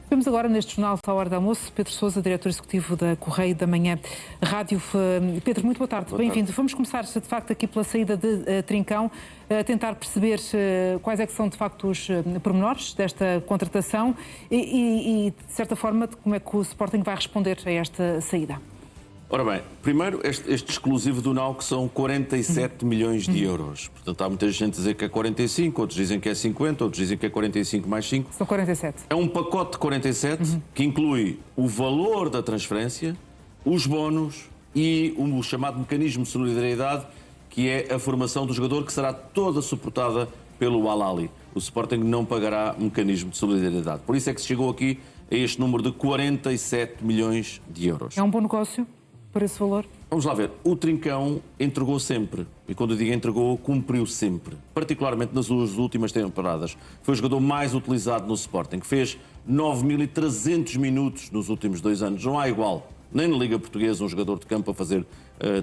Vemos agora neste jornal à hora do almoço Pedro Sousa, diretor executivo da Correio da Manhã Rádio. Pedro, muito boa tarde, bem-vindo. Vamos começar, de facto, aqui pela saída de Trincão, a tentar perceber quais é que são, de facto, os pormenores desta contratação e, de certa forma, como é que o Sporting vai responder a esta saída. Ora bem, primeiro, este exclusivo do NAU, que são 47 milhões de euros. Portanto, há muita gente a dizer que é 45, outros dizem que é 50, outros dizem que é 45 mais 5. São 47. É um pacote de 47 que inclui o valor da transferência, os bónus e o chamado mecanismo de solidariedade, que é a formação do jogador, que será toda suportada pelo Al-Ahly. O Sporting não pagará mecanismo de solidariedade. Por isso é que se chegou aqui a este número de 47 milhões de euros. É um bom negócio? Por esse valor? Vamos lá ver. O Trincão entregou sempre. E quando eu digo entregou, cumpriu sempre. Particularmente nas últimas temporadas. Foi o jogador mais utilizado no Sporting. Fez 9.300 minutos nos últimos 2 anos. Não há igual. Nem na Liga Portuguesa um jogador de campo a fazer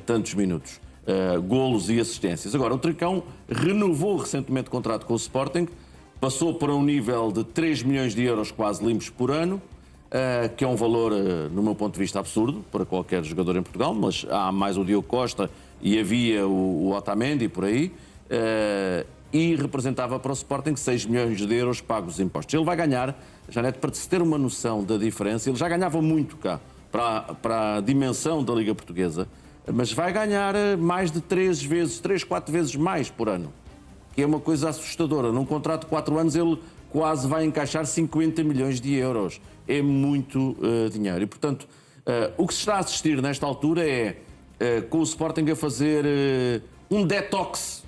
tantos minutos. Golos e assistências. Agora, o Trincão renovou recentemente o contrato com o Sporting. Passou para um nível de 3 milhões de euros quase limpos por ano. Que é um valor, no meu ponto de vista, absurdo para qualquer jogador em Portugal, mas há mais o Diogo Costa e havia o Otamendi por aí, e representava para o Sporting 6 milhões de euros pagos os impostos. Ele vai ganhar, Janete, para se ter uma noção da diferença, ele já ganhava muito cá, para a dimensão da Liga Portuguesa, mas vai ganhar mais de 3, 4 vezes mais por ano, que é uma coisa assustadora. Num contrato de 4 anos, ele quase vai encaixar 50 milhões de euros. É muito dinheiro. E, portanto, o que se está a assistir nesta altura é com o Sporting a fazer um detox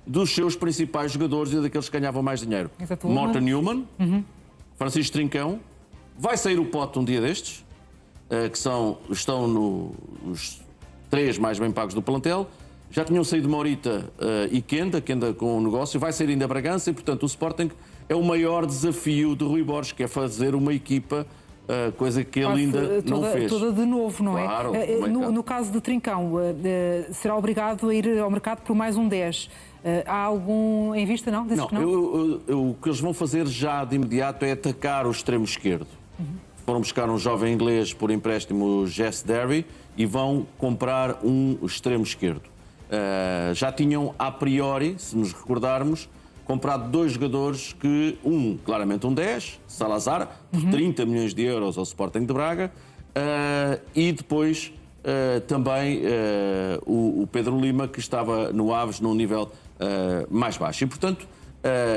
dos seus principais jogadores e daqueles que ganhavam mais dinheiro. Morten Newman, Francisco Trincão, vai sair o Pote um dia destes, que estão nos 3 mais bem pagos do plantel. Já tinham saído Morita e Kenda com o negócio, vai sair ainda Bragança e, portanto, o Sporting é o maior desafio de Rui Borges, que é fazer uma equipa, coisa que ele ainda não fez. Toda de novo, não é? Claro, no caso de Trincão, será obrigado a ir ao mercado por mais um 10. Há algum em vista, não? Não, o que eles vão fazer já de imediato é atacar o extremo esquerdo. Foram buscar um jovem inglês por empréstimo, Jess Derry, e vão comprar um extremo esquerdo. Já tinham, a priori, se nos recordarmos, comprado 2 jogadores que, claramente um 10, Salazar, por 30 milhões de euros ao Sporting de Braga, e depois também o Pedro Lima, que estava no Aves num nível mais baixo. E, portanto,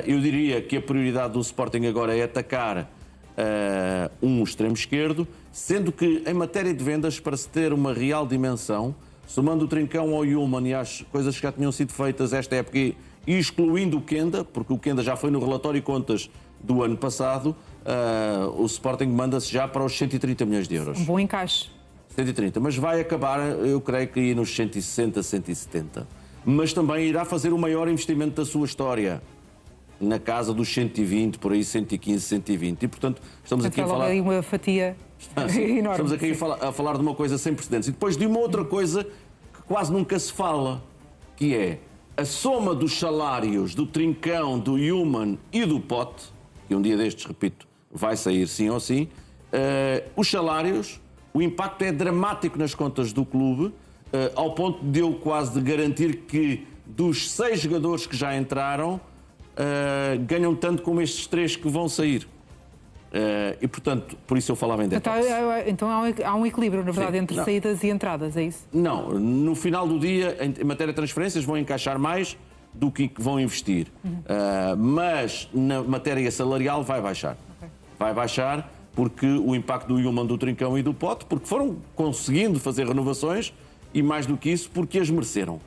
eu diria que a prioridade do Sporting agora é atacar um extremo esquerdo, sendo que, em matéria de vendas, para se ter uma real dimensão, somando o Trincão ao Yulman e às coisas que já tinham sido feitas esta época e excluindo o Kenda, porque o Kenda já foi no relatório de contas do ano passado, o Sporting manda-se já para os 130 milhões de euros. Um bom encaixe. 130, mas vai acabar, eu creio que ir nos 160, 170. Mas também irá fazer o maior investimento da sua história, na casa dos 120, por aí 115, 120. E, portanto, estamos aqui a falar... aí uma fatia enorme. Estamos aqui a falar de uma coisa sem precedentes. E depois de uma outra coisa que quase nunca se fala, que é a soma dos salários do Trincão, do Yulman e do Pote, que um dia destes, repito, vai sair sim ou sim, os salários, o impacto é dramático nas contas do clube, ao ponto de eu quase de garantir que dos 6 jogadores que já entraram, ganham tanto como estes 3 que vão sair. E, portanto, por isso eu falava em detox. Então há um equilíbrio, na verdade, entre saídas e entradas, é isso? Não, no final do dia, em matéria de transferências, vão encaixar mais do que vão investir. Mas na matéria salarial vai baixar. Vai baixar porque o impacto do Yulman, do Trincão e do Pote, porque foram conseguindo fazer renovações e, mais do que isso, porque as mereceram.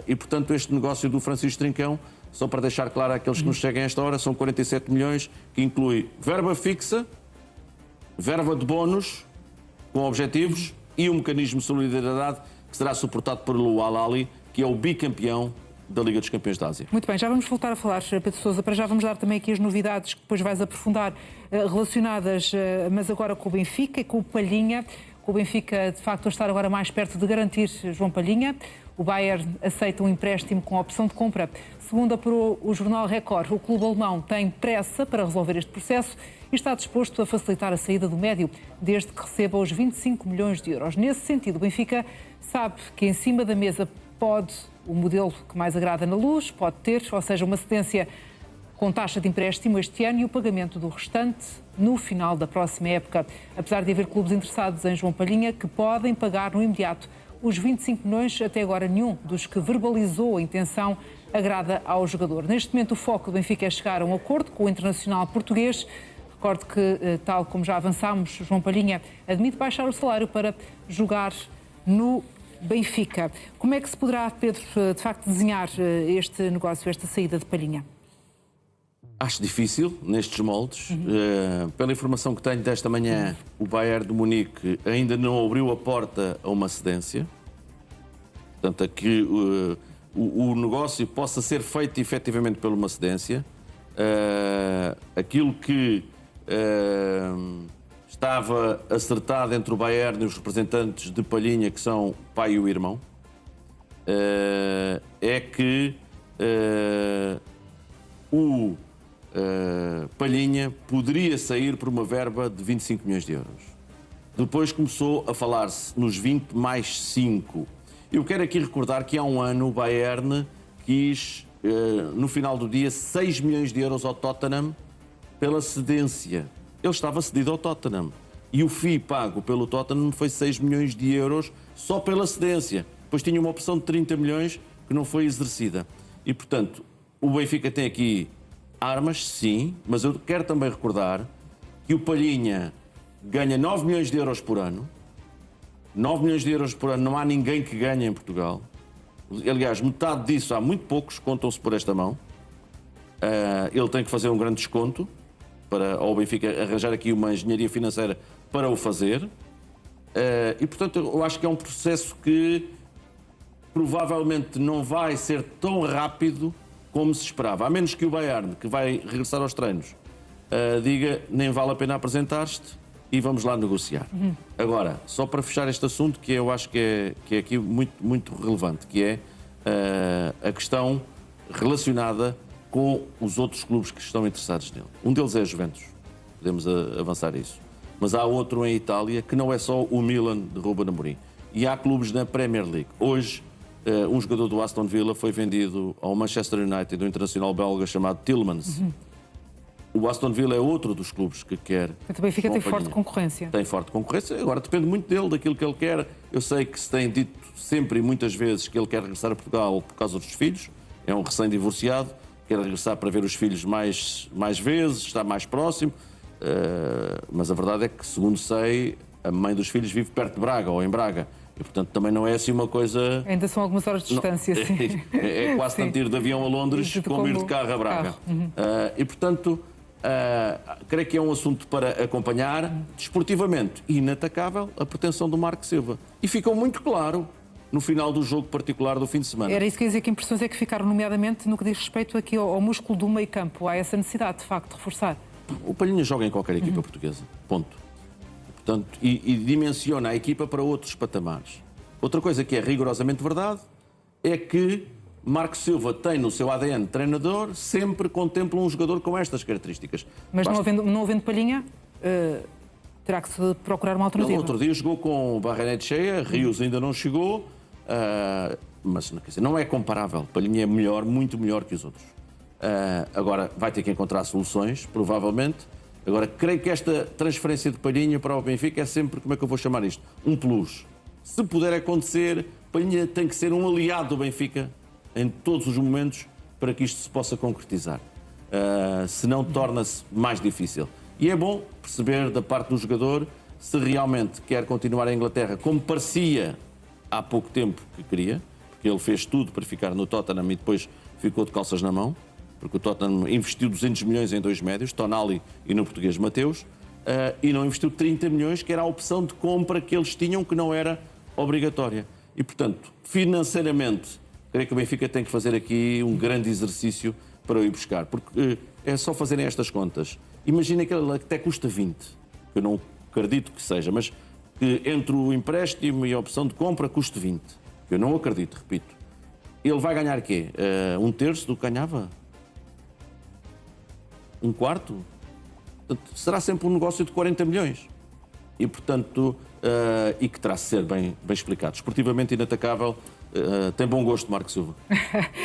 E, portanto, este negócio do Francisco Trincão, só para deixar claro àqueles que nos seguem a esta hora, são 47 milhões, que inclui verba fixa, verba de bónus, com objetivos, e um mecanismo de solidariedade que será suportado pelo Al-Ahly, que é o bicampeão da Liga dos Campeões da Ásia. Muito bem, já vamos voltar a falar, Pedro Sousa. Para já vamos dar também aqui as novidades que depois vais aprofundar, relacionadas, mas agora com o Benfica e com o Palhinha. com o Benfica de facto a estar agora mais perto de garantir João Palhinha. O Bayern aceita um empréstimo com opção de compra. Segundo apurou o jornal Record, o clube alemão tem pressa para resolver este processo e está disposto a facilitar a saída do médio, desde que receba os 25 milhões de euros. Nesse sentido, o Benfica sabe que em cima da mesa pode o modelo que mais agrada na Luz, pode ter, ou seja, uma cedência com taxa de empréstimo este ano e o pagamento do restante no final da próxima época. Apesar de haver clubes interessados em João Palhinha que podem pagar no imediato os 25 milhões, até agora nenhum dos que verbalizou a intenção agrada ao jogador. Neste momento o foco do Benfica é chegar a um acordo com o internacional português. Recordo que, tal como já avançámos, João Palhinha admite baixar o salário para jogar no Benfica. Como é que se poderá, Pedro, de facto desenhar este negócio, esta saída de Palhinha? Acho difícil, nestes moldes. Pela informação que tenho desta manhã, o Bayern de Munique ainda não abriu a porta a uma cedência. Portanto, a que o negócio possa ser feito efetivamente por uma cedência. Aquilo que estava acertado entre o Bayern e os representantes de Palhinha, que são o pai e o irmão, é que o Palhinha poderia sair por uma verba de 25 milhões de euros. Depois começou a falar-se nos 20 mais 5. Eu quero aqui recordar que há um ano o Bayern quis, no final do dia, 6 milhões de euros ao Tottenham pela cedência. Ele estava cedido ao Tottenham. E o FII pago pelo Tottenham foi 6 milhões de euros só pela cedência. Depois tinha uma opção de 30 milhões que não foi exercida. E, portanto, o Benfica tem aqui armas, sim, mas eu quero também recordar que o Palhinha ganha 9 milhões de euros por ano. 9 milhões de euros por ano não há ninguém que ganhe em Portugal. Aliás, metade disso, há muito poucos, contam-se por esta mão. Ele tem que fazer um grande desconto para ao Benfica arranjar aqui uma engenharia financeira para o fazer. E, portanto, eu acho que é um processo que provavelmente não vai ser tão rápido como se esperava. A menos que o Bayern, que vai regressar aos treinos, diga nem vale a pena apresentar-te e vamos lá negociar. Agora, só para fechar este assunto, que eu acho que é aqui muito, muito relevante, que é a questão relacionada com os outros clubes que estão interessados nele. Um deles é a Juventus. Podemos avançar isso. Mas há outro em Itália que não é só o Milan de Ruben Amorim. E há clubes na Premier League. Hoje, um jogador do Aston Villa foi vendido ao Manchester United, do internacional belga chamado Tielemans. O Aston Villa é outro dos clubes que quer. O Benfica tem forte concorrência. Tem forte concorrência. Agora depende muito dele, daquilo que ele quer. Eu sei que se tem dito sempre e muitas vezes que ele quer regressar a Portugal por causa dos filhos. É um recém-divorciado, quer regressar para ver os filhos mais vezes, estar mais próximo. Mas a verdade é que, segundo sei, a mãe dos filhos vive perto de Braga ou em Braga. E, portanto, também não é assim uma coisa... Ainda são algumas horas de distância, não, sim. É quase tanto ir de avião a Londres como ir de carro a Braga. E, portanto, creio que é um assunto para acompanhar desportivamente. Inatacável a pretensão do Marco Silva. E ficou muito claro no final do jogo particular do fim de semana. Era isso que eu ia dizer, que impressões é que ficaram, nomeadamente no que diz respeito aqui ao músculo do meio campo. Há essa necessidade, de facto, de reforçar. O Palhinha joga em qualquer equipa portuguesa. Ponto. Portanto, e dimensiona a equipa para outros patamares. Outra coisa que é rigorosamente verdade é que Marco Silva tem no seu ADN treinador, sempre contempla um jogador com estas características. Mas não havendo Palhinha, terá que se procurar uma alternativa. No outro dia jogou com o Barrenete cheia, Rios ainda não chegou, mas quer dizer, não é comparável. Palhinha é melhor, muito melhor que os outros. Agora vai ter que encontrar soluções, provavelmente. Agora, creio que esta transferência de Palhinha para o Benfica é sempre, como é que eu vou chamar isto? Um plus. Se puder acontecer, Palhinha tem que ser um aliado do Benfica em todos os momentos para que isto se possa concretizar. Senão torna-se mais difícil. E é bom perceber da parte do jogador se realmente quer continuar em Inglaterra, como parecia há pouco tempo que queria, porque ele fez tudo para ficar no Tottenham e depois ficou de calças na mão. Porque o Tottenham investiu 200 milhões em dois médios, Tonali e no português Mateus, e não investiu 30 milhões, que era a opção de compra que eles tinham, que não era obrigatória. E, portanto, financeiramente, creio que o Benfica tem que fazer aqui um grande exercício para o ir buscar, porque é só fazerem estas contas. Imagina que ele até custa 20, que eu não acredito que seja, mas que entre o empréstimo e a opção de compra custe 20. Eu não acredito, repito. Ele vai ganhar quê? Um terço do que ganhava? Um quarto? Portanto, será sempre um negócio de 40 milhões. E, portanto, e que terá de ser bem explicado. Esportivamente inatacável, tem bom gosto, Marco Silva.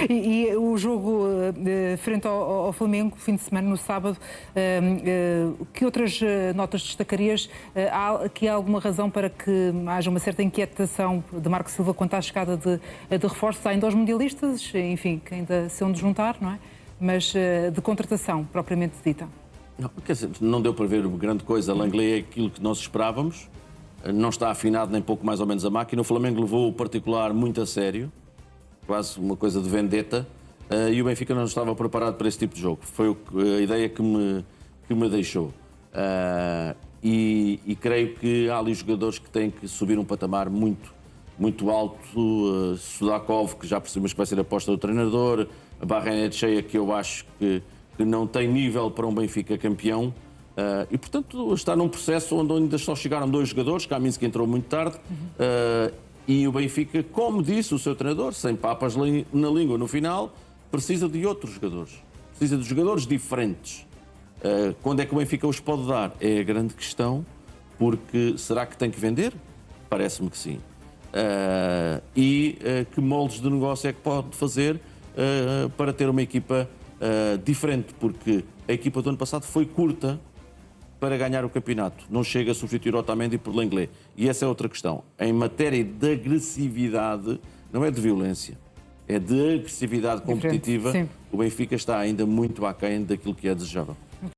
E o jogo frente ao Flamengo, fim de semana, no sábado, que outras notas destacarias? Há aqui alguma razão para que haja uma certa inquietação de Marco Silva quanto à chegada de reforços? Há ainda os mundialistas, enfim, que ainda se hão de juntar, não é? Mas de contratação, propriamente dita. Não, quer dizer, não deu para ver grande coisa. Langley é aquilo que nós esperávamos. Não está afinado nem pouco mais ou menos a máquina. O Flamengo levou o particular muito a sério, quase uma coisa de vendetta, e o Benfica não estava preparado para esse tipo de jogo. Foi a ideia que me deixou. E creio que há ali jogadores que têm que subir um patamar muito alto. Sudakov, que já percebemos que vai ser a aposta do treinador, a Barrenetxea, que eu acho que não tem nível para um Benfica campeão. E, portanto, está num processo onde ainda só chegaram 2 jogadores, Kaminski entrou muito tarde, e o Benfica, como disse o seu treinador, sem papas na língua no final, precisa de outros jogadores. Precisa de jogadores diferentes. Quando é que o Benfica os pode dar? É a grande questão, porque será que tem que vender? Parece-me que sim. Que moldes de negócio é que pode fazer para ter uma equipa diferente? Porque a equipa do ano passado foi curta para ganhar o campeonato. Não chega a substituir Otamendi por Langley. E essa é outra questão. Em matéria de agressividade, não é de violência, é de agressividade competitiva, o Benfica está ainda muito aquém daquilo que é desejável.